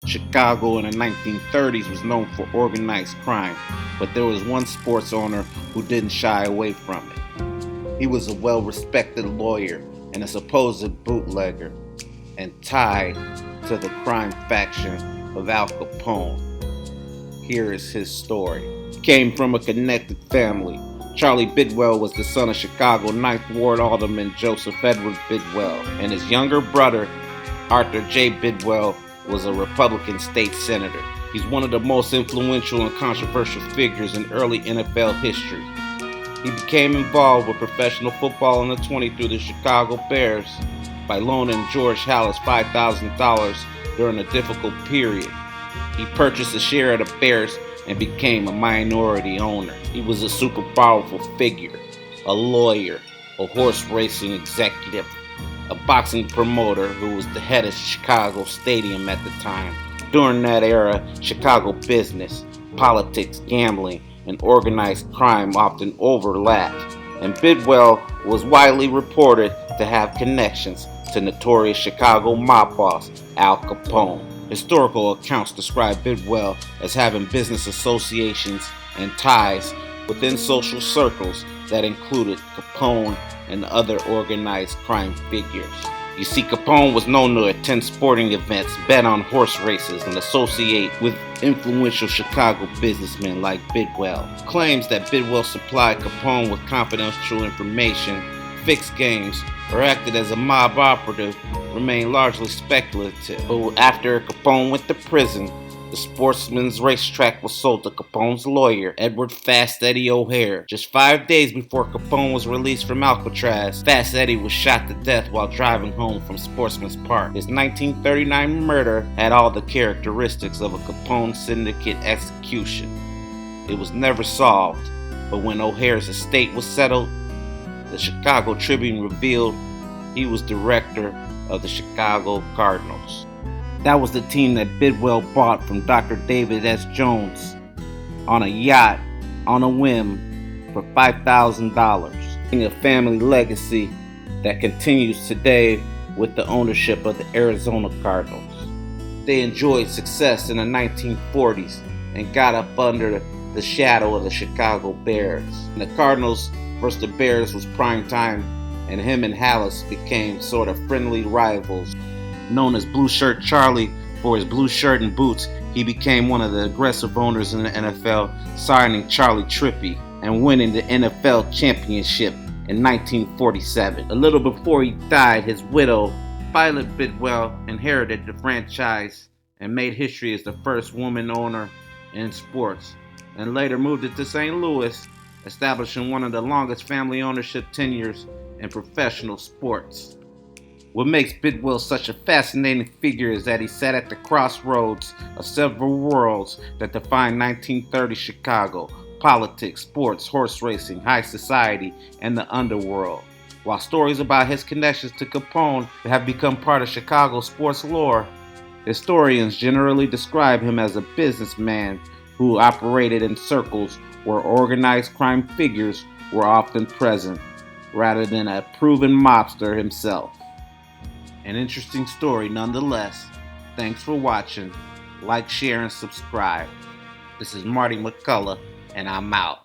Chicago in the 1930s was known for organized crime, but there was one sports owner who didn't shy away from it. He was a well-respected lawyer and a supposed bootlegger, and tied to the crime faction of Al Capone. Here is his story. He came from a connected family. Charlie Bidwill was the son of Chicago 9th Ward Alderman Joseph Edward Bidwill, and his younger brother, Arthur J. Bidwill, was a Republican state senator. He's one of the most influential and controversial figures in early NFL history. He became involved with professional football in the 20s through the Chicago Bears by loaning George Halas $5,000 during a difficult period. He purchased a share of the Bears and became a minority owner. He was a super powerful figure, a lawyer, a horse racing executive, a boxing promoter who was the head of Chicago Stadium at the time. During that era, Chicago business, politics, gambling, and organized crime often overlapped, and Bidwill was widely reported to have connections to notorious Chicago mob boss Al Capone. Historical accounts describe Bidwill as having business associations and ties within social circles that included Capone and other organized crime figures. You see, Capone was known to attend sporting events, bet on horse races, and associate with influential Chicago businessmen like Bidwill. Claims that Bidwill supplied Capone with confidential information, fixed games, or acted as a mob operative remain largely speculative. But after Capone went to prison, the Sportsman's Racetrack was sold to Capone's lawyer, Edward Fast Eddie O'Hare. Just 5 days before Capone was released from Alcatraz, Fast Eddie was shot to death while driving home from Sportsman's Park. His 1939 murder had all the characteristics of a Capone syndicate execution. It was never solved, but when O'Hare's estate was settled, the Chicago Tribune revealed he was director of the Chicago Cardinals. That was the team that Bidwill bought from Dr. David S. Jones on a yacht on a whim for $5,000. A family legacy that continues today with the ownership of the Arizona Cardinals. They enjoyed success in the 1940s and got up under the shadow of the Chicago Bears. And the Cardinals versus the Bears was prime time, and him and Halas became sort of friendly rivals. Known as Shirt Charley for his blue shirt and boots, he became one of the aggressive owners in the NFL, signing Charlie Trippi and winning the NFL championship in 1947. A little before he died, his widow, Violet Bidwill, inherited the franchise and made history as the first woman owner in sports, and later moved it to St. Louis, establishing one of the longest family ownership tenures in professional sports. What makes Bidwill such a fascinating figure is that he sat at the crossroads of several worlds that defined 1930 Chicago: politics, sports, horse racing, high society, and the underworld. While stories about his connections to Capone have become part of Chicago sports lore, historians generally describe him as a businessman who operated in circles where organized crime figures were often present, rather than a proven mobster himself. An interesting story nonetheless. Thanks for watching. Like, share, and subscribe. This is Marty McCullough, and I'm out.